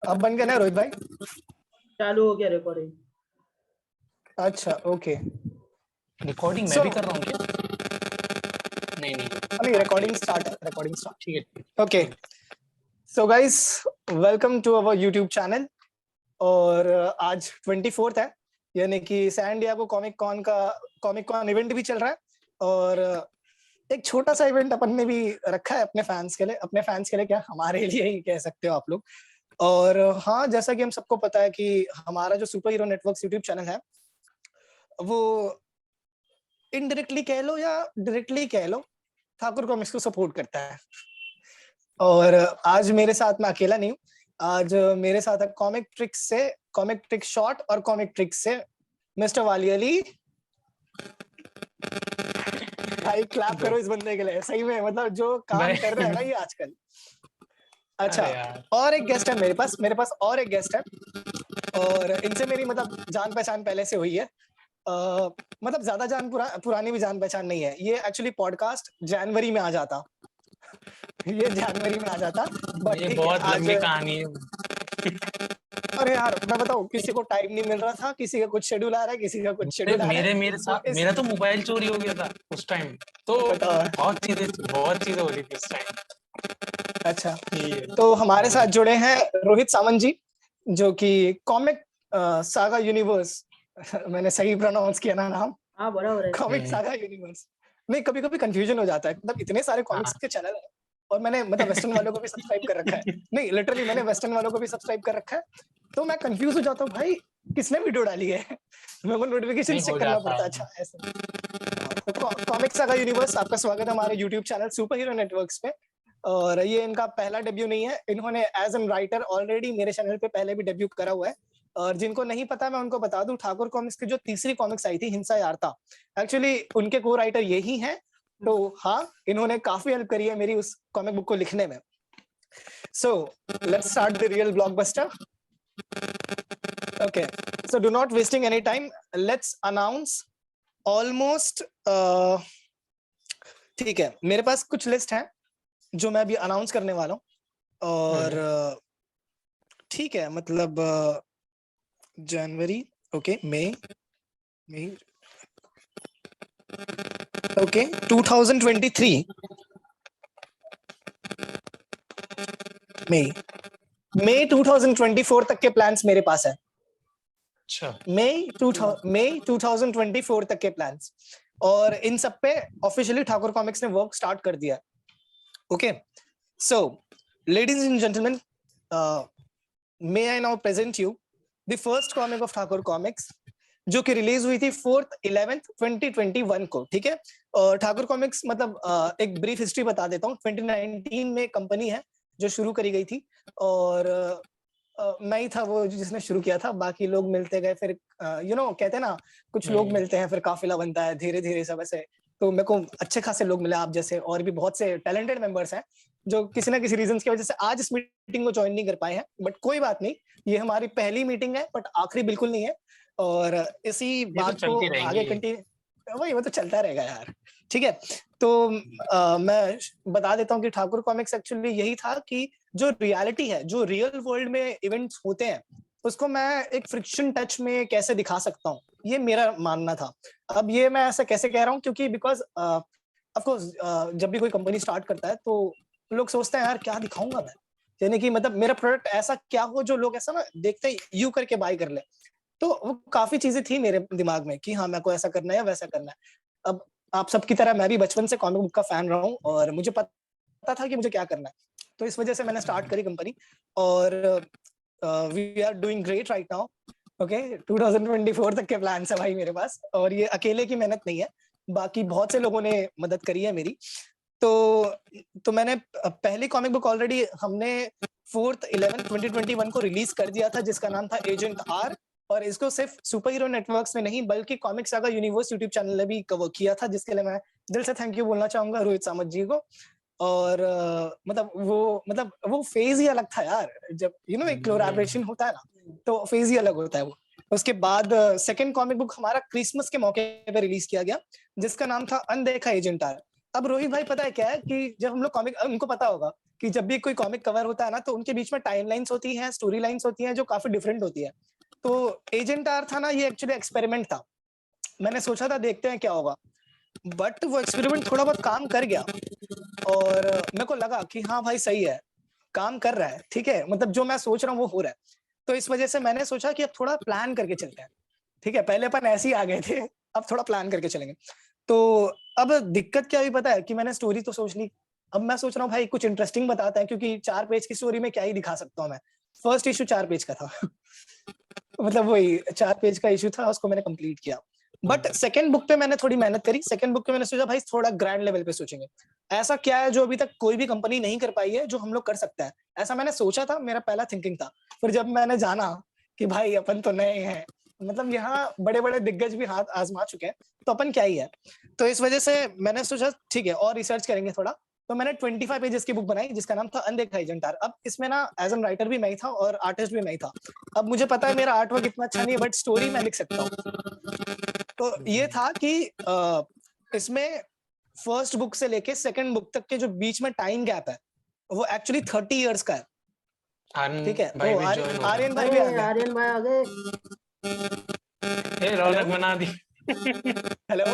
अब बन गया ना रोहित भाई? चालू हो गया रिकॉर्डिंग। अच्छा ओके। रिकॉर्डिंग मैं So- भी कर रहा हूँ क्या? नहीं नहीं, रिकॉर्डिंग स्टार्ट है, रिकॉर्डिंग स्टार्ट। ठीक है। Okay, so guys, welcome to our YouTube channel. और आज 24th है, यानी कि San Diego Comic Con event भी चल रहा है। और एक छोटा सा इवेंट अपन ने भी रखा है अपने फैंस के लिए, क्या हमारे लिए ही कह सकते हो आप लोग। और हाँ, जैसा कि हम सबको पता है कि हमारा जो super hero networks YouTube channel है वो इनडायरेक्टली कह लो या डायरेक्टली कह लो, ठाकुर कॉमिक्स को सपोर्ट करता है। और आज मेरे साथ, मैं अकेला नहीं हूँ, आज मेरे साथ है कॉमिक ट्रिक शॉट और कॉमिक ट्रिक से मिस्टर वाली अली। भाई क्लैप करो इस बंदे के लिए, सही में मतलब जो काम कर रहा है ना ये आजकल। अच्छा, और एक गेस्ट है मेरे पास और एक गेस्ट है, और इनसे मेरी मतलब जान पहचान पहले से हुई है। मतलब ज्यादा पुरानी भी जान पहचान नहीं है। ये एक्चुअली पॉडकास्ट जनवरी में आ जाता, बट ये बहुत लंबी कहानी है। अरे यार मैं बताऊं, किसी को टाइम नहीं मिल रहा था, किसी का कुछ शेड्यूल आ रहा है, किसी का कुछ शेड्यूल आ रहा है। मेरे साथ मेरा तो मोबाइल चोरी हो गया था उस टाइम, तो बहुत चीजें हो रही थी उस टाइम। अच्छा, तो हमारे साथ जुड़े हैं रोहित सावंत जी, जो कि कॉमिक सागा यूनिवर्स मैंने सही प्रोनाउंस किया ना नाम? हाँ बराबर है। Comic saga universe. नहीं, कभी कभी कंफ्यूजन हो जाता है, मतलब इतने सारे कॉमिक्स के चैनल हैं और मैंने मतलब वेस्टर्न वालों को भी सब्सक्राइब कर रखा है। नहीं, लिटरली मैंने वेस्टर्न वालों को भी सब्सक्राइब कर रखा है, तो मैं कंफ्यूज हो जाता हूँ भाई किसने वीडियो डाली है। मेरे को नोटिफिकेशन चेक करना पड़ता है। अच्छा ऐसे। तो कॉमिक सागा यूनिवर्स, आपका स्वागत है हमारे YouTube channel super hero networks पे। और ये इनका पहला डेब्यू नहीं है, इन्होंने एज एन राइटर ऑलरेडी मेरे चैनल पे पहले भी डेब्यू करा हुआ है। और जिनको नहीं पता मैं उनको बता दूं, ठाकुर कॉमिक्स की जो तीसरी कॉमिक्स आई थी हिंसा यार्ता, एक्चुअली उनके को राइटर यही हैं। तो हाँ, इन्होंने काफी हेल्प करी है मेरी उस कॉमिक बुक को लिखने में। So let's start the real blockbuster. Okay, so do not wasting any time, let's announce almost. ठीक है, मेरे पास कुछ लिस्ट है जो मैं अभी अनाउंस करने वाला हूँ। और ठीक है, मतलब जनवरी, ओके, मई, ओके, 2023 मई 2024 तक के प्लान्स मेरे पास है। अच्छा, मई 2024 तक के प्लान्स, और इन सब पे ऑफिशियली ठाकुर कॉमिक्स ने वर्क स्टार्ट कर दिया। Okay, so ladies and gentleman, may I now present you the first comic of Thakur comics, जो कि रिलीज हुई थी 4/11/2021 को। ठीक है, और ठाकुर कॉमिक्स मतलब एक ब्रीफ हिस्ट्री बता देता हूँ। 2019 में कंपनी है जो शुरू करी गई थी, और मैं ही था वो जिसने शुरू किया था, बाकी लोग मिलते गए, फिर कहते हैं ना, कुछ लोग मिलते हैं फिर काफिला बनता है, धीरे धीरे सब ऐसे। तो मेरे को अच्छे खासे लोग मिले, आप जैसे और भी बहुत से टैलेंटेड मेंबर्स हैं जो किसी ना किसी रीजन की वजह से आज इस मीटिंग को ज्वाइन नहीं कर पाए हैं। बट कोई बात नहीं, ये हमारी पहली मीटिंग है, बट आखिरी बिल्कुल नहीं है। और इसी बात को आगे कंटिन्यू, वही वो तो चलता रहेगा यार। ठीक है, तो मैं बता देता हूँ कि ठाकुर कॉमिक्स एक्चुअली यही था कि जो रियलिटी है, जो रियल वर्ल्ड में इवेंट्स होते हैं, उसको मैं एक फ्रिक्शन टच में कैसे दिखा सकता हूँ, ये मेरा मानना था। अब ये मैं ऐसा कैसे कह रहा हूँ, क्योंकि बिकॉज ऑफ कोर्स जब भी कोई कंपनी स्टार्ट करता है तो लोग सोचते हैं यार क्या दिखाऊंगा मैं, यानी कि मतलब मेरा प्रोडक्ट ऐसा क्या हो जो लोग ऐसा ना देखते ही यू करके बाय कर ले। तो वो काफी चीजें थी मेरे दिमाग में कि हाँ, मेरे को ऐसा करना है या वैसा करना है। अब आप सबकी तरह मैं भी बचपन से कॉमिक बुक का फैन रहा हूँ, और मुझे पता था कि मुझे क्या करना है, तो इस वजह से मैंने स्टार्ट करी कंपनी। और we are doing great right now. Okay, 2024 तक के प्लान है भाई मेरे पास, और ये अकेले की मेहनत नहीं है, बाकी बहुत से लोगों ने मदद करी है मेरी। तो मैंने पहली कॉमिक बुक ऑलरेडी हमने 4/11/2021 को रिलीज कर दिया था, जिसका नाम था एजेंट आर। और इसको सिर्फ सुपर हीरो नेटवर्क्स में नहीं बल्कि comic saga universe YouTube channel ने भी कवर किया था, जिसके लिए मैं दिल से थैंक यू बोलना चाहूंगा रोहित सामंत जी को। और मतलब वो फेज ही अलग था यार, जब एक कोलैबोरेशन होता है ना, तो फेज ही अलग होता है वो। उसके बाद सेकंड कॉमिक बुक हमारा क्रिसमस के मौके पे रिलीज किया गया, जिसका नाम था अनदेखा एजेंट आर। अब रोहित भाई पता है क्या है कि जब हम लोग कॉमिक, उनको पता होगा कि जब भी कोई कॉमिक कवर होता है ना, तो उनके बीच में टाइमलाइंस होती हैं, स्टोरी लाइंस होती हैं जो काफी डिफरेंट होती है। तो एजेंट आर था ना, ये एक्चुअली एक्सपेरिमेंट था। मैंने सोचा था देखते हैं क्या होगा, बट वो एक्सपेरिमेंट थोड़ा बहुत काम कर गया और मेरे को लगा कि हाँ भाई सही है, काम कर रहा है, ठीक है, मतलब जो मैं सोच रहा हूँ वो हो रहा है। तो इस वजह से मैंने सोचा कि अब थोड़ा प्लान करके चलते हैं, ठीक है। पहले अपन ऐसे ही आ गए थे, अब थोड़ा प्लान करके चलेंगे। तो अब दिक्कत क्या हुई पता है, कि मैंने स्टोरी तो सोच ली। अब मैं सोच रहा हूँ भाई कुछ इंटरेस्टिंग बताता है, क्योंकि 4 पेज की स्टोरी में क्या ही दिखा सकता हूँ मैं। फर्स्ट इशू 4 पेज का था मतलब वही 4 पेज का इशू था, उसको मैंने कंप्लीट किया। बट सेकंड बुक पे मैंने थोड़ी मेहनत करी। सेकंड बुक पे मैंने सोचा भाई थोड़ा ग्रैंड लेवल पे सोचेंगे, ऐसा क्या है जो अभी तक कोई भी कंपनी नहीं कर पाई है, जो हम लोग कर सकते हैं। ऐसा मैंने सोचा था, मेरा पहला थिंकिंग था। फिर जब मैंने जाना कि भाई अपन तो नए हैं, मतलब यहाँ बड़े बड़े दिग्गज भी हाथ आजमा चुके हैं, तो अपन क्या ही है। तो इस वजह से मैंने सोचा ठीक है और रिसर्च करेंगे थोड़ा। तो मैंने 25 पेजेस की बुक बनाई जिसका नाम था अनदेखा एजेंट आर। अब इसमें ना एज एन राइटर भी मैं ही था और आर्टिस्ट भी मैं ही था। अब मुझे पता है मेरा आर्ट वर्क इतना अच्छा नहीं है, बट स्टोरी मैं लिख सकता हूँ। तो ये था कि इसमें फर्स्ट बुक से लेके सेकंड बुक तक के जो बीच में टाइम गैप है, वो एक्चुअली 30 इयर्स का है, ठीक है। भाई ओ भी ज्वाइन हो गए। आर्यन भाई भी आ अरे गया। आर्यन भाई आ गए। ये रौनक बना दी। हेलो,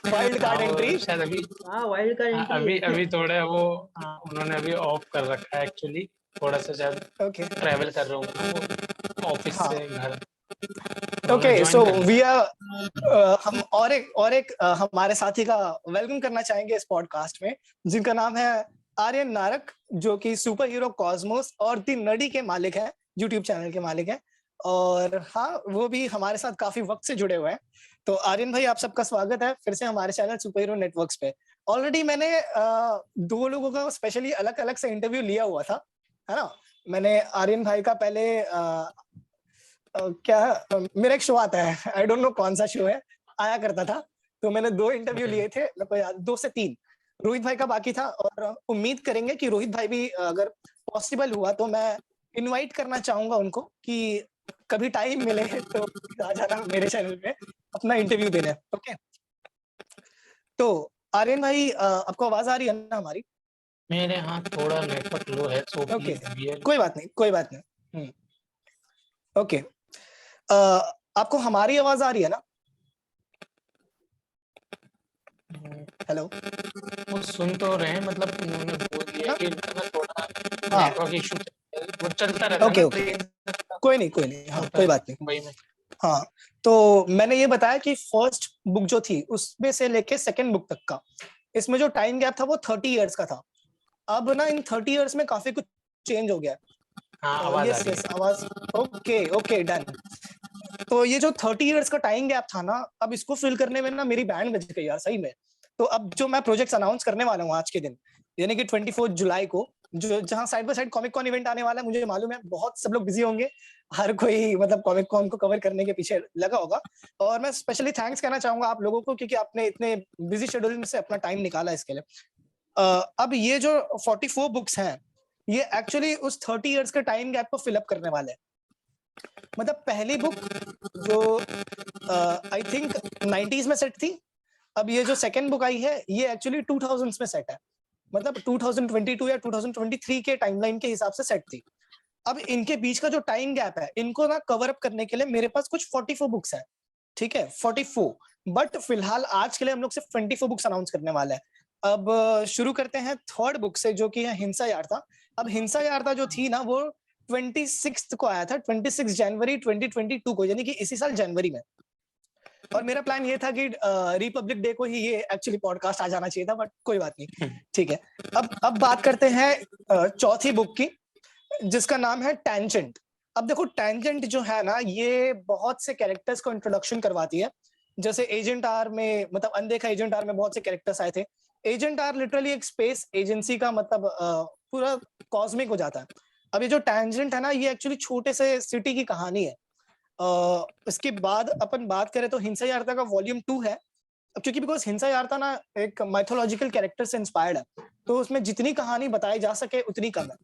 वाइल्ड कार्ड हाँ, एंट्री। वो शायद अभी हाँ वाइल्ड का एंट्री। अभी अभी थोड़ा वो उन्होंने अभी ऑफ कर रखा है एक्चुअली। थोड़ा सा शायद ओके, ट्रैवल कर रहा हूँ वो ऑफिस हाँ, से घर। उन्होंने ओके। ज्वाइन सो कर वी लिया। आर हम और एक हमारे साथी का वेलकम करना चाहेंगे इस पॉडकास्ट में, जिनका नाम है आर्यन नारक, जो कि सुपर हीरो कॉस्मोस और दी नडी के मालिक हैं, यूट्यूब चैनल के मालिक हैं। और हाँ, वो भी हमारे साथ काफी वक्त से जुड़े हुए हैं। तो आर्यन भाई, आप सबका स्वागत है फिर से हमारे चैनल सुपर हीरो नेटवर्क्स पे। ऑलरेडी मैंने 2 लोगों का स्पेशली अलग अलग से इंटरव्यू लिया हुआ था, है ना। मैंने आर्यन भाई का पहले मेरा एक शो आता है, आई डोंट नो कौन सा शो है, आया करता था। तो मैंने 2 इंटरव्यू लिए थे, मेरे को याद 2 से 3। रोहित भाई का बाकी था, और उम्मीद करेंगे कि रोहित भाई भी अगर पॉसिबल हुआ तो मैं इनवाइट करना चाहूंगा उनको कि कभी टाइम मिले तो आ जाना मेरे चैनल पे अपना इंटरव्यू देने। ओके, तो आर्यन भाई, आपको आवाज आ रही है ना हमारी? मेरे यहाँ थोड़ा नेटवर्क लो है, सो ओके, प्लीज बियर। कोई बात नहीं, कोई बात नहीं। ओके, आपको हमारी आवाज आ रही है ना? हेलो, वो सुन तो रहे हैं, मतलब उन्होंने बोल दिया ना? कि ना थोड़ा हाँ, नेटवर्क इशू वो चलता रहता है ओके ना ओके, ट्रेन कोई नहीं, हाँ होता कोई है बात नहीं। मुंबई में। हाँ, तो मैंने ये बताया कि फर्स्ट बुक जो थी उसमें से लेके सेकंड बुक तक का, इसमें जो टाइम गैप था वो 30 इयर्स का था। अब ना इन 30 इयर्स में काफी कुछ चेंज हो गया। हाँ, आवाज आ यस रही यस, है। आवाज। Okay okay, done. तो ये जो 30 इयर्स का टाइम गैप था ना, अब इसको फिल करने में ना मेरी बैंड बज गई यार, सही में। तो अब जो मैं प्रोजेक्ट्स अनाउंस करने वाला हूँ आज के दिन, यानी कि 24 जुलाई को, जो जहां side by side Comic Con event आने वाला है, मुझे मालूम है बहुत सब लोग बिजी होंगे, हर कोई मतलब कॉमिक कॉन को कवर करने के पीछे लगा होगा। और मैं स्पेशली थैंक्स कहना चाहूंगा आप लोगों को, क्योंकि आपने इतने बिजी शेड्यूल में से अपना टाइम निकाला इसके लिए। अब ये जो 44 बुक्स हैं, ये एक्चुअली उस 30 इयर्स के टाइम गैप को फिल अप करने वाले हैं। मतलब पहली बुक जो आई थिंक 90s में सेट थी, अब ये जो सेकंड बुक आई है ये एक्चुअली 2000s में सेट है, मतलब 2022 या 2023 के टाइमलाइन के हिसाब से सेट थी। अब इनके बीच का जो टाइम गैप है, इनको ना कवर अप करने के लिए मेरे पास कुछ 44 बुक्स है, ठीक है, 44। बट फिलहाल आज के लिए हम लोग सिर्फ 24 बुक्स अनाउंस करने वाले हैं। अब शुरू करते हैं थर्ड बुक से, जो कि है हिंसा यार्ता। अब हिंसा यार्ता जो थी ना, वो 26 को आया था, 26 जनवरी 2022 को, यानी कि इसी साल जनवरी में। और मेरा प्लान ये था कि रिपब्लिक डे को ही ये एक्चुअली पॉडकास्ट आ जाना चाहिए था, बट कोई बात नहीं, ठीक है। अब बात करते हैं चौथी बुक की, जिसका नाम है टैंजेंट। अब देखो, टैंजेंट जो है ना, ये बहुत से कैरेक्टर्स को इंट्रोडक्शन करवाती है। जैसे एजेंट आर में, मतलब अनदेखा एजेंट आर में बहुत से कैरेक्टर्स आए थे। एजेंट आर लिटरली एक स्पेस एजेंसी का मतलब पूरा कॉस्मिक हो जाता है। अब ये जो टैंजेंट है ना, ये एक्चुअली छोटे से सिटी की कहानी है। इसके बाद अपन बात करें तो हिंसा यार्ता का वॉल्यूम 2 है। क्योंकि बिकॉज हिंसा यार्ता ना एक माइथोलॉजिकल कैरेक्टर से इंस्पायर्ड है, तो उसमें जितनी कहानी बताई जा सके उतनी कम है।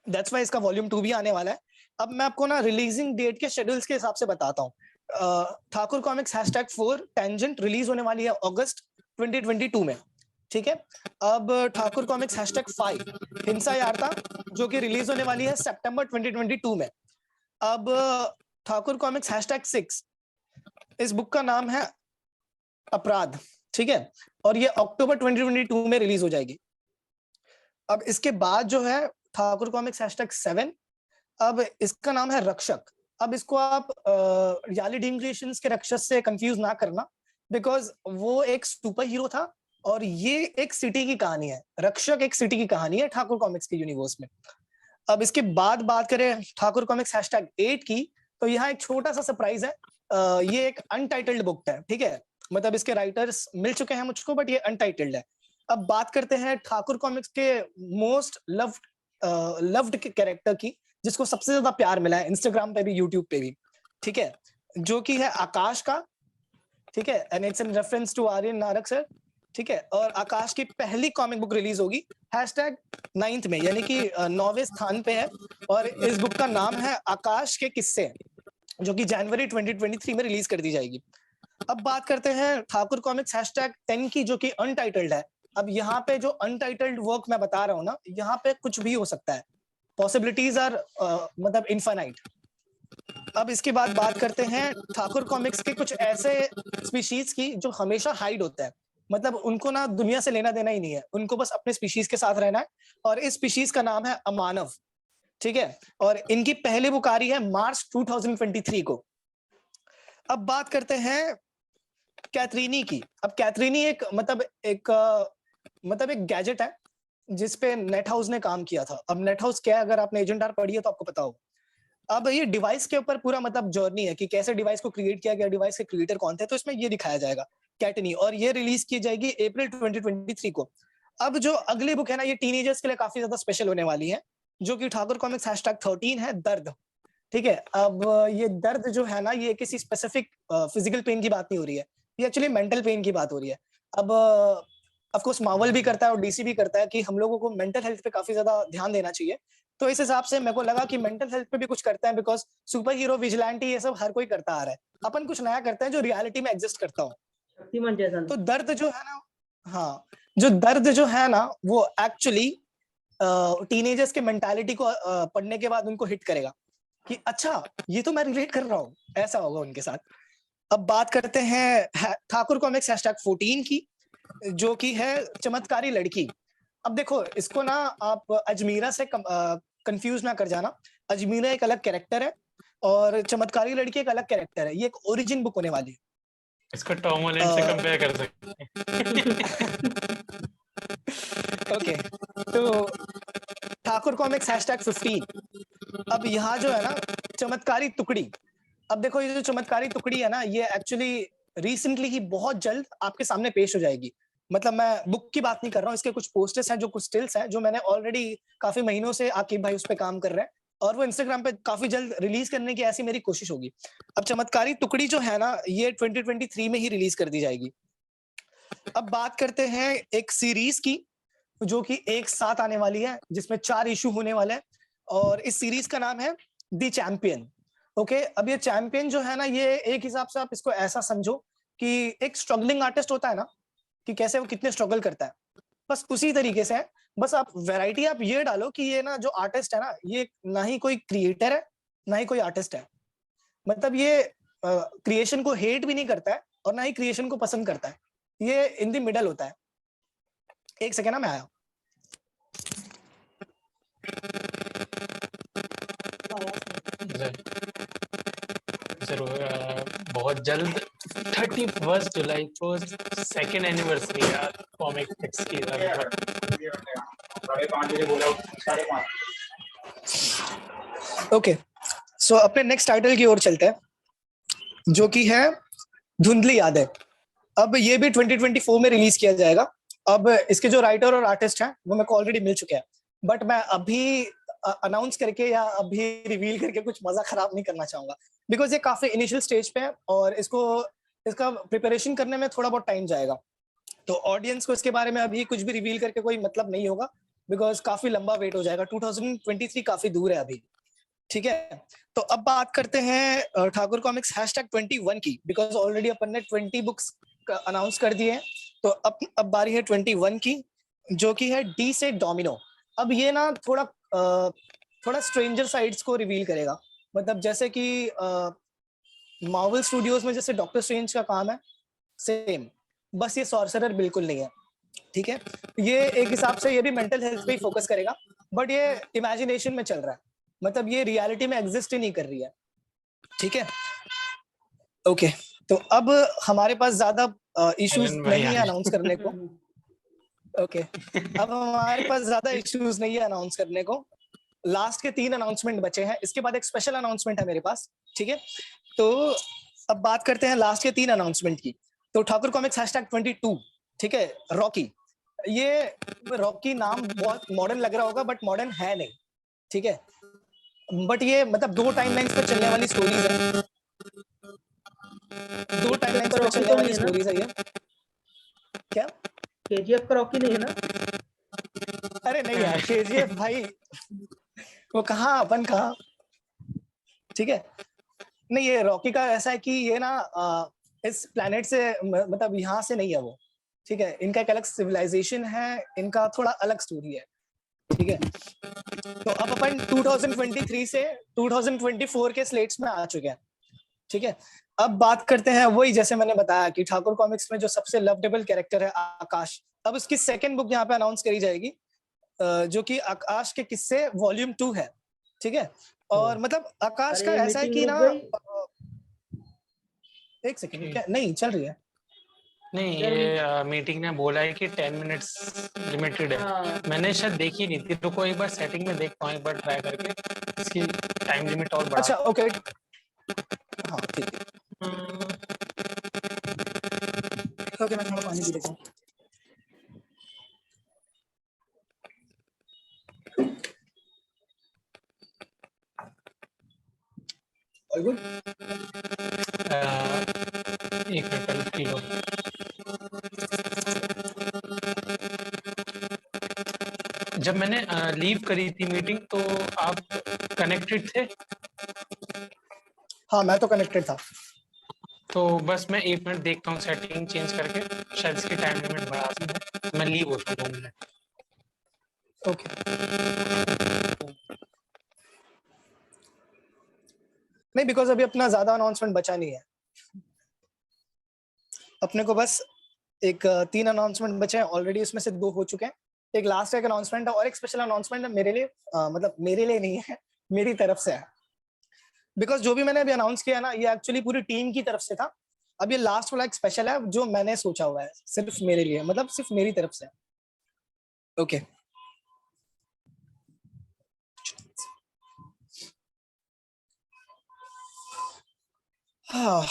दैट्स वाई इसका वॉल्यूम 2 भी आने वाला है। अब मैं आपको ना रिलीजिंग डेट के शेड्यूल्स के हिसाब से बताता हूँ। ठाकुर कॉमिक्स #4 टेंजेंट रिलीज होने वाली है अगस्त 2022 में, ठीक है। अब ठाकुर कॉमिक्स #5 हिंसा यार्ता, जो कि रिलीज होने वाली है सितंबर 2022 में। अब ठाकुर कॉमिक्स #6, इस बुक का नाम है अपराध, ठीक है, और ये अक्टूबर 2022 में रिलीज हो जाएगी। अब इसके बाद जो है ठाकुर कॉमिक्स #7, अब इसका नाम है रक्षक। अब इसको आप याली टीम क्रिएशंस के रक्षक से कंफ्यूज ना करना, बिकॉज वो एक सुपर हीरो था और ये एक सिटी की कहानी है। रक्षक एक सिटी की कहानी है ठाकुर कॉमिक्स के यूनिवर्स में। अब इसके बाद बात करें ठाकुर कॉमिक्स #8 की, तो यहाँ एक छोटा सा सरप्राइज है। ये एक अनटाइटल्ड बुक है, ठीक है, मतलब इसके राइटर्स मिल चुके हैं मुझको, बट ये अनटाइटल्ड है। अब बात करते हैं ठाकुर कॉमिक्स के मोस्ट लव्ड कैरेक्टर की, जिसको सबसे ज्यादा प्यार मिला है इंस्टाग्राम पे भी, यूट्यूब पे भी, ठीक है, जो कि है आकाश का, ठीक है, and it's in reference to Aryan Narak sir, ठीक है। और आकाश की पहली कॉमिक बुक रिलीज होगी #9 में, यानी कि 9वें स्थान पे है, और इस बुक का नाम है आकाश के किस्से, जो कि जनवरी 2023 में रिलीज कर दी जाएगी। अब बात करते हैं ठाकुर कॉमिक्स #10 की, जो कि अनटाइटल्ड है। अब यहाँ पे जो अनटाइटल्ड वर्क मैं बता रहा हूँ ना, यहाँ पे कुछ भी हो सकता है, पॉसिबिलिटीज आर मतलब इनफाइनाइट। अब इसके बाद बात करते हैं ठाकुर कॉमिक्स के कुछ ऐसे स्पीशीज की जो हमेशा हाइड होता है, मतलब उनको ना दुनिया से लेना देना ही नहीं है, उनको बस अपने स्पीशीज के साथ रहना है, और इस स्पीशीज का नाम है अमानव, ठीक है, और इनकी पहली बुक आ रही है मार्च 2023 को। अब बात करते हैं कैथरीनी की। अब कैथरीनी एक एक गैजेट है जिसपे नेट हाउस ने काम किया था। अब नेट हाउस क्या है, अगर आपने एजेंट आर पढ़ी है तो आपको पता हो। अब ये डिवाइस के ऊपर पूरा मतलब जर्नी है कि कैसे डिवाइस को क्रिएट किया गया, डिवाइस के क्रिएटर कौन थे, तो इसमें ये दिखाया जाएगा कैटनी, और ये रिलीज की जाएगी अप्रैल 2023 को। अब जो अगली बुक है ना, ये टीनेजर्स के लिए काफी ज्यादा स्पेशल होने वाली है, जो कि ठाकुर कॉमिक्स #13 है, दर्द, ठीक है। अब ये दर्द जो है ना, ये किसी स्पेसिफिक फिजिकल पेन की बात नहीं हो रही है, ये एक्चुअली मेंटल पेन की बात हो रही है। अब ऑफ कोर्स मार्वल भी करता है और डीसी भी करता है कि हम लोगों को मेंटल हेल्थ पे काफी ज्यादा ध्यान देना चाहिए, तो इस हिसाब से मेरे को लगा कि मेंटल हेल्थ पे भी कुछ करते हैं, बिकॉज सुपर हीरो, विजिलेंटी, ये सब हर कोई करता आ रहा है, अपन कुछ नया करते हैं जो रियलिटी में एग्जिस्ट करता हो। शक्तिमान जैसा तो दर्द जो है ना, हाँ, जो दर्द जो है ना, वो एक्चुअली टीनेजर्स के मेंटालिटी को पढ़ने के बाद उनको हिट करेगा कि अच्छा, ये तो मैं रिलेट कर रहा हूँ, ऐसा होगा उनके साथ। अब बात करते हैं ठाकुर कॉमिक्स #14 की, जो कि है चमत्कारी लड़की। अब देखो, इसको ना आप अजमीरा से कंफ्यूज ना कर जाना। अजमीरा एक अलग कैरेक्टर है और चमत्कारी लड़की एक अलग कैरेक्टर है, ये एक ओरिजिन बुक होने वाली है। इसको टॉम हॉलैंड से कंपेयर कर सकते ओके, तो ठाकुर कॉमिक्स #15। अब यहाँ जो है ना, चमत्कारी टुकड़ी। अब देखो, ये जो चमत्कारी टुकड़ी है ना, ये एक्चुअली रिसेंटली ही बहुत जल्द आपके सामने पेश हो जाएगी। मतलब मैं बुक की बात नहीं कर रहा हूँ, इसके कुछ पोस्टर्स हैं, जो कुछ स्टिल्स हैं, जो मैंने ऑलरेडी काफी महीनों से आकिब भाई उस पे काम कर रहे हैं, और वो इंस्टाग्राम पे काफी जल्द रिलीज करने की ऐसी मेरी कोशिश होगी। अब चमत्कारी टुकड़ी जो है ना, ये 2023 में ही रिलीज कर दी जाएगी। अब बात करते हैं एक सीरीज की, जो कि एक साथ आने वाली है, जिसमें 4 इशू होने वाले हैं, और इस सीरीज का नाम है द चैंपियन। ओके, अब ये चैंपियन जो है ना, ये एक हिसाब से आप इसको ऐसा समझो कि एक स्ट्रगलिंग आर्टिस्ट होता है ना, कि कैसे वो कितने स्ट्रगल करता है, बस उसी तरीके से है। बस आप वैरायटी आप ये डालो कि ये ना जो आर्टिस्ट है ना, ये ना ही कोई क्रिएटर है, ना ही कोई आर्टिस्ट है। मतलब ये क्रिएशन को हेट भी नहीं करता है और ना ही क्रिएशन को पसंद करता है, ये इन द मिडल होता है। एक सेकेंड ना, मैं आया। बहुत जल्द 31 जुलाई को 2nd एनिवर्सरी है कॉमिक टेक्स की। ओके, सो अपने नेक्स्ट टाइटल की ओर चलते हैं, जो कि है धुंधली यादें। अब ये भी 2024 में रिलीज किया जाएगा। अब इसके जो राइटर और आर्टिस्ट हैं वो मेरे को ऑलरेडी मिल चुके हैं, बट मैं अभी अनाउंस करके या अभी रिवील करके कुछ मजा खराब नहीं करना चाहूंगा, बिकॉज ये काफी इनिशियल स्टेज पे है और इसका प्रिपरेशन करने में थोड़ा बहुत टाइम जाएगा, तो ऑडियंस को इसके बारे में अभी कुछ भी रिवील करके कोई मतलब नहीं होगा, बिकॉज काफी लंबा वेट हो जाएगा। 2023 काफी दूर है अभी, ठीक है। तो अब बात करते हैं ठाकुर कॉमिक्स #21 की, बिकॉज ऑलरेडी अपन ने 20 बुक्स अनाउंस कर दिए हैं, तो अब बारी है 21 की, जो कि है डी से डोमिनो। अब ये ना थोड़ा स्ट्रेंजर साइड्स को रिवील करेगा। मतलब जैसे कि मार्वल स्टूडियोज में जैसे डॉक्टर स्ट्रेंज का काम है, सेम, बस ये सॉर्सरर बिल्कुल नहीं है। ठीक है, ये एक हिसाब से ये भी मेंटल हेल्थ पे ही फोकस करेगा, बट ये इमेजिनेशन में चल रहा है, मतलब ये रियलिटी में एग्जिस्ट ही नहीं कर रही है। ठीक है, ओके। तो अब हमारे पास ज्यादा इश्यूज एलन भाई नहीं है आए। अनाउंस करने को। ओके, अब हमारे पास ज्यादा इश्यूज नहीं है अनाउंस करने को। लास्ट के 3 अनाउंसमेंट बचे हैं, इसके बाद एक स्पेशल अनाउंसमेंट है मेरे पास। ठीक है, तो अब बात करते हैं लास्ट के 3 अनाउंसमेंट की। तो ठाकुर कॉमिक्स #22, ठीक है, रॉकी। ये रॉकी नाम बहुत मॉडर्न लग रहा होगा, बट मॉडर्न है नहीं। ठीक है, बट ये मतलब 2 टाइमलाइंस पे चलने वाली स्टोरीज है। 2 टाइमलाइंस पे रॉकी चलने तो वाली नहीं है ना? स्टोरीज है ये। क्या? केजीएफ का रॉकी नहीं है ना? अरे नहीं यार, केजीएफ भाई वो कहाँ, अपन कहाँ। ठीक है, नहीं ये रॉकी का ऐसा है कि ये ना इस प्लेनेट से मतलब यहाँ से नहीं है वो। ठीक है, इनका एक अलग सिविलाइजेशन है, इनका थोड़ा अलग स्टोरी है। ठीक है, तो अब अपन 2023 से 2024 के स्लेट्स में आ चुके हैं। ठीक है, अब बात करते हैं वही, जैसे मैंने बताया कि ठाकुर कॉमिक्स में जो सबसे लवडेबल कैरेक्टर है आकाश, अब उसकी सेकंड बुक यहाँ पे अनाउंस करी जाएगी, जो कि आकाश के किस्से वॉल्यूम 2 है। ठीक है, और मतलब आकाश का अरे ऐसा है मीटिंग कि रुक ना गई। एक सेकंड, क्या नहीं चल रही है? नहीं, यार ये मीटिंग ने बोला है कि 10 मिनट्स लिमिटेड है। हाँ, मैंने शायद देखी नहीं थी, रुको एक बार सेटिंग में देखता हूँ, एक बार ट्राई करके इसकी टाइम लिमिट और बढ़ा। अच्छा ओके, हाँ ठीक है, ओके मैं थोड़ा पानी पी लेता हूँ। All good. एक मिनट पहले फ्री लो। जब मैंने लीव करी थी मीटिंग, तो आप कनेक्टेड थे? हाँ मैं तो कनेक्टेड था। तो बस मैं 1 मिनट देखता हूँ सेटिंग चेंज करके, शायद इसकी टाइम लिमिट बढ़ा दूँ। मैं लीव होता हूँ 2 मिनट। ओके, नहीं बिकॉज अभी अपना ज्यादा अनाउंसमेंट बचा नहीं है, अपने को बस एक 3 अनाउंसमेंट बचे हैं ऑलरेडी, उसमें से 2 हो चुके हैं। एक लास्ट एक अनाउंसमेंट है और एक स्पेशल अनाउंसमेंट है मेरे लिए, मतलब मेरे लिए नहीं है, मेरी तरफ से है। बिकॉज जो भी मैंने अभी अनाउंस किया ना, ये एक्चुअली पूरी टीम की तरफ से था। अब ये लास्ट वाला एक स्पेशल है जो मैंने सोचा हुआ है सिर्फ मेरे लिए, मतलब सिर्फ मेरी तरफ से। ओके, हाँ,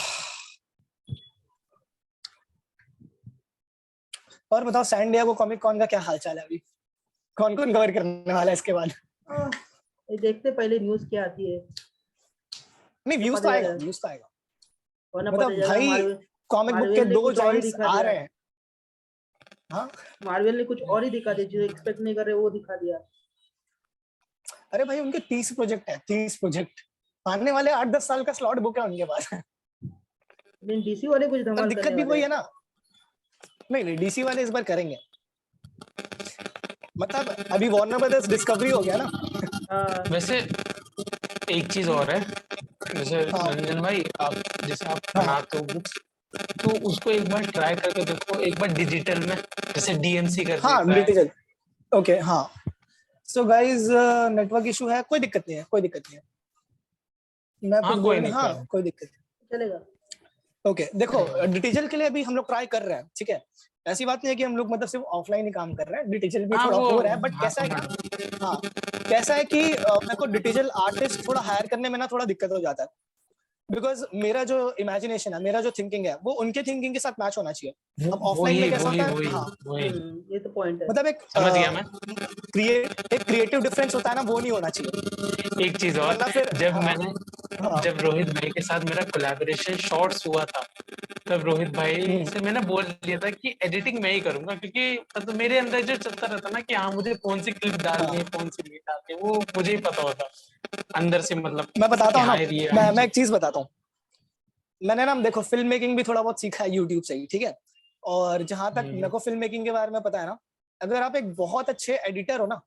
और बताओ सैन डिएगो कॉमिक कॉन का क्या हाल चाल है अभी? कौन कौन कवर करने वाला है इसके बाद? ये देखते पहले न्यूज क्या आती है, नहीं तो व्यूज पता तो चलेगा। आएगा, व्यूज तो आएगा। वरना पता मतलब चलेगा भाई मार्वल कॉमिक बुक के मार्वल ने 2 कुछ और ही जाइंट्स दिखा आ दिया। रहे हैं। हाँ, मार्वल ने कुछ और ही दिखा दिया, जो एक्सपेक्ट नहीं कर रहे वो दिखा दिया। अरे भाई उनके 30 प्रोजेक्ट है, 30 प्रोजेक्ट आने वाले 8-10 साल का स्लॉट बुक है उनके पास। लेकिन डीसी वाले कुछ अब धमाल दिक्कत करने भी वाले वही हैं। है ना, नहीं नहीं डीसी वाले इस बार करेंगे। मतलब अभी वार्नर ब्रदर्स डिस्कवरी हो गया ना। हाँ, वैसे एक चीज और है, जैसे हाँ रंजन भाई, आप जैसे आप हाँ बनाते हो बुक्स, तो उसको एक बार ट्राई करके देखो, एक बार डिजिटल में, जैसे डीएमसी करके हाँ ट्राई। डिजिटल, ओके हाँ। सो गाइस नेटवर्क इशू है, कोई दिक्कत नहीं है, कोई दिक्कत नहीं है, मैं कुछ हाँ कोई बोल नहीं, कोई हाँ नहीं। कोई दिक्कत नहीं। चलेगा। ओके देखो, डिजिटल के लिए अभी हम लोग ट्राई कर रहे हैं, ठीक है। ऐसी बात नहीं है कि हम लोग मतलब सिर्फ ऑफलाइन ही काम कर रहे हैं, डिजिटल भी हाँ थोड़ा वो, हो रहा है, बट हाँ कैसा है समझ। कि हाँ, कैसा है कि मेरे को डिजिटल आर्टिस्ट थोड़ा हायर करने में ना थोड़ा दिक्कत हो जाता है। बिकॉज मेरा जो इमेजिनेशन है, मेरा जो थिंकिंग है, वो उनके थिंकिंग के साथ मैच होना चाहिए। अब ऑफलाइन वही में कैसा वही होता वही है, हाँ, वही ये तो पॉइंट है। मतलब समझ गया मैं। एक क्रिएटिव डिफरेंस होता है ना, वो नहीं होना चाहिए, एक चीज और, वरना फिर जब हाँ मैंने हाँ जब रोहित भाई के साथ मेरा कोलैबोरेशन शॉर्ट्स हुआ था, तब रोहित भाई से मैंने बोल लिया था कि एडिटिंग मैं ही करूंगा, क्योंकि मतलब मेरे अंदर जो चलता रहता ना कि हाँ मुझे कौन सी क्लिप डालनी है, हाँ। कौन सी नहीं डालनी है, वो मुझे ही पता होता अंदर से, मतलब मैं कि बताता हूँ ना, हाँ यार ये आनी मैं एक चाहिए। चीज बताता हूँ। मैंने ना देखो फिल्म मेकिंग भी थोड़ा बहुत सीखा है यूट्यूब से ही, ठीक है। और जहां तक मेरे को फिल्म मेकिंग के बारे में पता है ना, अगर आप एक बहुत अच्छे एडिटर हो ना,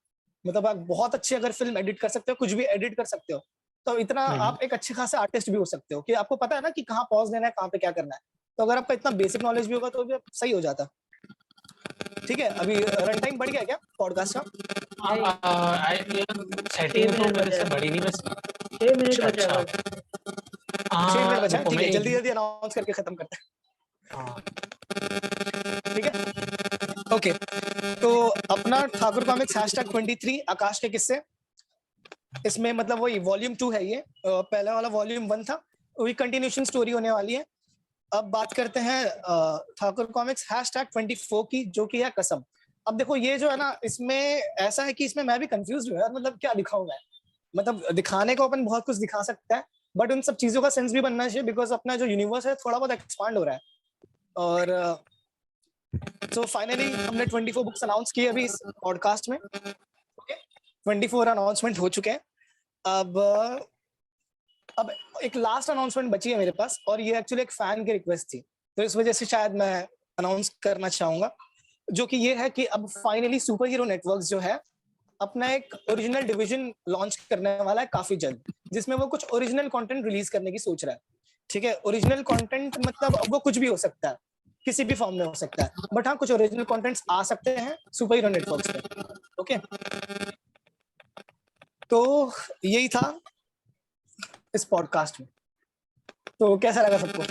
मतलब आप बहुत अच्छे अगर फिल्म एडिट कर सकते हो, कुछ भी एडिट कर सकते हो, तो इतना आप एक अच्छे खासे आर्टिस्ट भी हो सकते हो कि आपको पता है ना कि कहाँ पॉज देना है, कहाँ पे क्या करना है। तो अगर आपका इतना बेसिक नॉलेज भी होगा तो भी सही हो जाता। ठीक है, अभी रन टाइम बढ़ गया क्या पॉडकास्ट का? सेटिंग तो मिनट मेरे बचा से है। बढ़ी नहीं बस। 6 मिनट अच्छा बचा है अच्छा बस। 6 मिनट बचा है, रुको ठीक मैं है, एक जल्दी जल्दी अनाउंस करके खत्म करते हाँ हैं, ठीक है। ओके, तो अपना ठाकुर कॉमिक्स #23 आकाश के किस्से, इसमें मतलब वही वॉल्यूम 2 है ये। पहला वाला वॉल्यूम 1 था, वही कंटिन्यूशन स्टोरी होने वाली है। अब बात करते हैं ठाकुर कॉमिक्स #24 की, जो कि है कसम। अब देखो ये जो है ना, इसमें ऐसा है कि इसमें मैं भी कंफ्यूज हूँ यार, मतलब क्या दिखाऊं मैं। मतलब दिखाने को अपन बहुत कुछ दिखा सकता है, बट उन सब चीजों का सेंस भी बनना चाहिए, बिकॉज अपना जो यूनिवर्स है थोड़ा बहुत एक्सपांड हो रहा है। और सो फाइनली हमने 24 बुक्स अनाउंस की अभी इस पॉडकास्ट में। ओके, 24 अनाउंसमेंट हो चुके हैं। अब अब एक लास्ट अनाउंसमेंट बची है मेरे पास, और ये एक्चुअली एक फैन की रिक्वेस्ट थी, तो इस वजह से शायद मैं अनाउंस करना चाहूंगा, जो कि ये है कि अब फाइनली सुपर हीरो नेटवर्क्स जो है अपना एक ओरिजिनल डिवीजन लॉन्च करने वाला है काफी जल्द, जिसमें वो कुछ ओरिजिनल कंटेंट रिलीज करने की सोच रहा है। ठीक है, ओरिजिनल कंटेंट मतलब वो कुछ भी हो सकता है, किसी भी फॉर्म में हो सकता है, बट हाँ कुछ ओरिजिनल कंटेंट्स आ सकते हैं सुपर हीरो नेटवर्क्स पे। ओके, तो यही था इस पॉडकास्ट में। तो कैसा लगा सबको?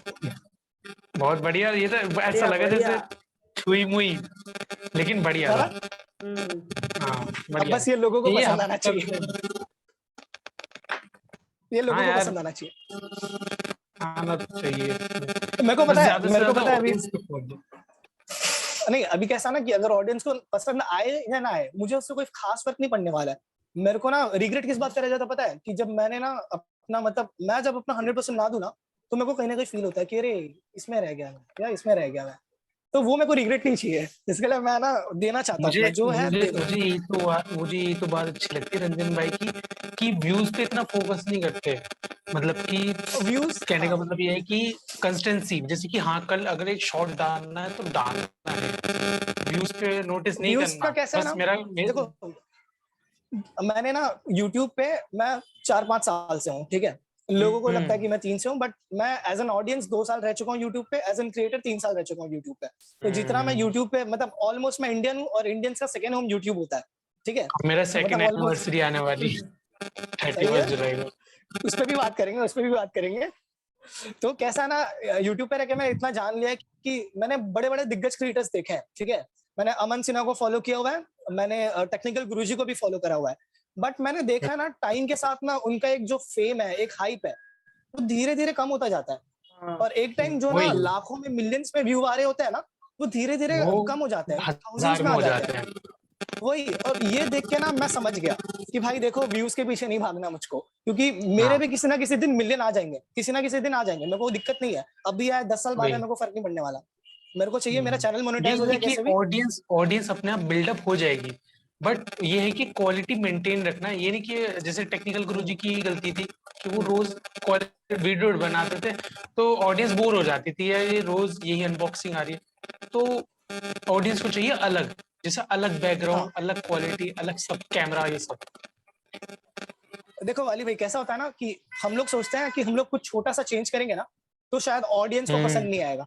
बहुत बढ़िया। ये तो ऐसा बढ़िया लगा बढ़िया। जैसे छुई मुई, लेकिन बढ़िया है था। ना? हाँ अब बढ़िया। बस ये लोगों को ये पसंद आना हफ्ते चाहिए, ये हाँ लोगों को यार, पसंद आना चाहिए। आना तो चाहिए। मेरे को बस पता है, ज्यादा से मेरे को ज्यादा पता है अभी ऑडियंस को खोल दो। नहीं, अभी कैसा ना कि अगर ऑडियंस को पसंद आए या ना आए, मुझे उससे कोई खास फर्क नहीं पड़ने वाला है। मेरे को ना रिग्रेट किस बात का रह जाता पता है, कि जब मैंने ना अपना मतलब मैं जब अपना 100% ना दूं ना, तो मेरे को कहीं ना कहीं फील होता है कि अरे इसमें रह गया मैं, या इसमें रह गया मैं। तो वो मेरे को रिग्रेट नहीं चाहिए, इसके लिए मैं ना देना चाहता हूँ मुझे अपना जो है मुझे दे दो। मुझे यही तो बात अच्छी लगती है रंजन भाई की, कि व्यूज पे इतना फोकस नहीं करते। मतलब कि व्यूज, कहने हाँ का मतलब ये है कि कंसिस्टेंसी, जैसे कि हाँ कल अगर एक शॉट डालना है तो डालना है, व्यूज पे नोटिस नहीं व्यूज का करना। कैसा है बस ना, मेरा देखो मैंने ना यूट्यूब पे मैं 4-5 साल से हूँ, ठीक है। लोगों को लगता है कि मैं 3 से हूँ, बट मैं एज एन ऑडियंस 2 साल रह चुका हूँ यूट्यूब पे, एज एन क्रिएटर 3 साल रह चुका हूँ यूट्यूब पे। तो जितना मैं यूट्यूब पे मतलब ऑलमोस्ट मैं इंडियन हूँ, और इंडियंस का सेकंड होम यूट्यूब होता है, ठीक है। मेरा तो सेकंड मतलब ऑलमोस्ट एनिवर्सरी आने वाली थर्टी सही है, फर्स्ट जुलाई को। उस पर भी बात करेंगे, उस पर भी बात करेंगे। तो कैसा ना, यूट्यूब पे रह के मैं इतना जान लिया कि मैंने बड़े बड़े दिग्गज क्रिएटर्स देखे हैं, ठीक है। मैंने अमन सिन्हा को फॉलो किया हुआ है, मैंने टेक्निकल गुरुजी को भी फॉलो करा हुआ है, बट मैंने देखा है ना टाइम के साथ ना उनका एक जो फेम है, एक हाइप है, वो धीरे धीरे कम होता जाता है। और एक टाइम जो ना वही लाखों में मिलियंस में व्यू आ रहे होते हैं ना, वो धीरे धीरे वो कम हो जाते हैं, थाउजेंड्स 1000 में में आ हो जाते जाते हैं। हैं। वही, और ये देख के ना मैं समझ गया कि भाई देखो व्यूज के पीछे नहीं भागना मुझको, क्योंकि मेरे हाँ भी किसी ना किसी दिन मिलियन आ जाएंगे, किसी ना किसी दिन आ जाएंगे, मेरे को दिक्कत नहीं है। अभी आए 10 साल बाद है, वही। मेरे को फर्क नहीं पड़ने वाला। मेरे को चाहिए मेरा चैनल मोनेटाइज हो ये है जाए कि कैसे भी। ऑडियंस ऑडियंस अपने आप बिल्डअप हो जाएगी, बट ये है कि क्वालिटी मेंटेन रखना। ये नहीं कि जैसे टेक्निकल गुरुजी की गलती थी कि वो रोज क्वालिटी वीडियो बनाते थे, तो ऑडियंस बोर हो जाती थी, या ये रोज यही अनबॉक्सिंग आ रही है। तो ऑडियंस को चाहिए अलग, जैसे अलग बैकग्राउंड, हाँ अलग क्वालिटी, अलग सब कैमरा, ये सब। देखो वाली भाई, कैसा होता है ना कि हम लोग सोचते हैं कि हम लोग कुछ छोटा सा चेंज करेंगे ना, तो शायद ऑडियंस को पसंद नहीं आएगा।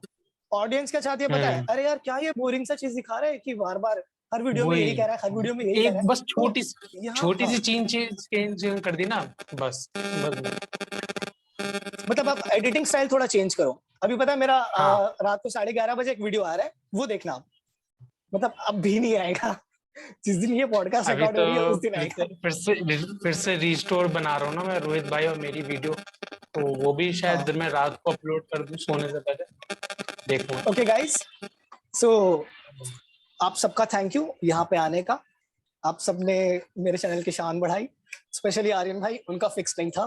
ऑडियंस क्या चाहती है पता है, हम्म अरे यार क्या ये बोरिंग सा चीज दिखा रहे हैं कि बार बार हर वीडियो में यही वही। कह रहा है, हर वीडियो में यही कह रहा एक है। बस तो यहाँ छोटी हाँ, सी चेंज कर दी ना, बस। मतलब आप एडिटिंग स्टाइल थोड़ा चेंज करो। अभी पता है मेरा हाँ, रात को 11:30 बजे एक वीडियो आ रहा है, वो देखना आप। मतलब अब भी नहीं आएगा, जिस दिन ये पॉडकास्ट अभी रिकॉर्ड तो हो रही है उस दिन फिर आएगा। से फिर से फिर से रिस्टोर बना रहा हूँ ना मैं, रोहित भाई और मेरी वीडियो, तो वो भी शायद हाँ मैं रात को अपलोड कर दूं सोने से पहले, देखूंगा। ओके गाइस, सो आप सबका थैंक यू यहाँ पे आने का। आप सबने मेरे चैनल की शान बढ़ाई, स्पेशली आर्यन भाई, उनका फिक्स नहीं था,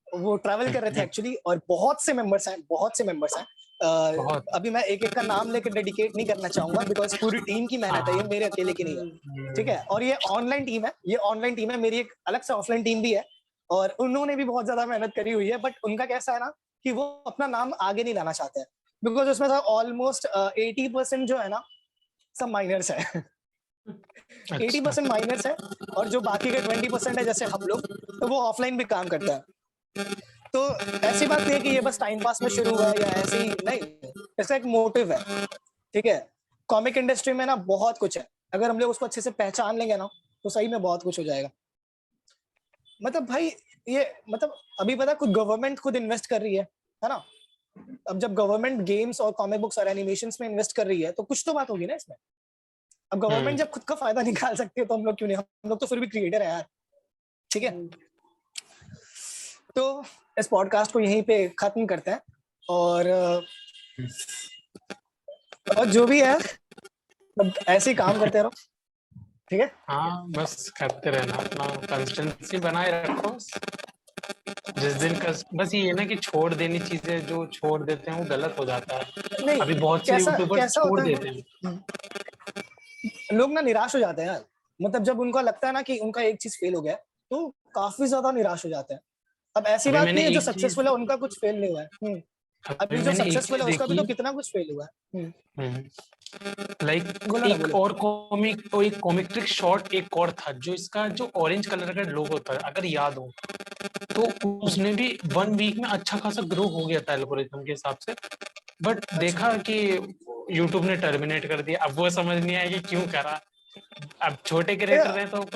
वो ट्रैवल कर रहे थे एक्चुअली, और बहुत से मेंबर्स हैं, बहुत से मेंबर्स हैं। बहुत। अभी मैं एक एक का नाम लेकर डेडिकेट नहीं करना चाहूंगा, बिकॉज पूरी टीम की मेहनत है, ये हाँ। मेरे अकेले की नहीं है। ठीक है, और ये ऑनलाइन टीम है, ये ऑनलाइन टीम है, मेरी एक अलग से ऑफलाइन टीम भी है, और उन्होंने भी बहुत ज्यादा मेहनत करी हुई है, बट उनका कैसा है ना कि वो अपना नाम आगे नहीं लाना चाहते हैं। बिकॉज उसमें था ऑलमोस्ट 80% जो है ना सब माइनर्स है। 80% माइनर्स है और जो बाकी के 20% है जैसे हम लोग, तो वो ऑफलाइन भी काम करता है। तो ऐसी बात नहीं है कि ये बस टाइम पास में शुरू हुआ है या ऐसे ही, नहीं, इसका एक मोटिव है। ठीक है, कॉमिक इंडस्ट्री में ना बहुत कुछ है, अगर हम लोग उसको अच्छे से पहचान लेंगे ना तो सही में बहुत कुछ हो जाएगा। मतलब भाई ये मतलब अभी पता खुद गवर्नमेंट खुद इन्वेस्ट कर रही है ना। अब जब गवर्नमेंट गेम्स और कॉमिक बुक्स और एनिमेशंस में इन्वेस्ट कर रही है तो कुछ तो बात होगी ना इसमें। अब गवर्नमेंट जब खुद का फायदा निकाल सकती है तो हम लोग क्यों नहीं, हम लोग तो फिर भी क्रिएटर है यार। ठीक है, तो इस पॉडकास्ट को यहीं पे खत्म करते हैं और जो भी है अब ऐसे ही काम करते रहो। ठीक है, हाँ बस करते रहना, अपना कंसिस्टेंसी बनाए रखो। जिस दिन का बस ये है ना कि छोड़ देनी चीजें, जो छोड़ देते हैं वो गलत हो जाता है। नहीं अभी बहुत से कैसा यूट्यूबर्स कैसा छोड़ होता देते हैं। है, लोग ना निराश हो जाते हैं यार। मतलब जब उनको लगता है ना कि उनका एक चीज फेल हो गया है, तो काफी ज्यादा निराश हो जाते हैं। अब ऐसी अभी बात मैंने नहीं है जो एक चीज सक्सेसफुल है उनका कुछ फेल नहीं हुआ है। अभी अभी जो मैंने एक सक्सेसफुल चीज है उसका भी देखी। तो कितना कुछ फेल हुआ है। लाइक बोलो ना, एक बोलो। और कॉमिक ट्रिक शॉट एक और था, जो इसका जो ऑरेंज कलर का लोगो था, अगर याद हो तो उसने भी 1 वीक में अच्छा खासा ग्रो हो गया था एल्गोरिथम के हिसाब से। बट देखा कि यूट्यूब ने टर्मिनेट कर दिया। अब वो समझ नहीं आया कि क्यों करा। अब छोटे क्रिएटर हैं तो कुछ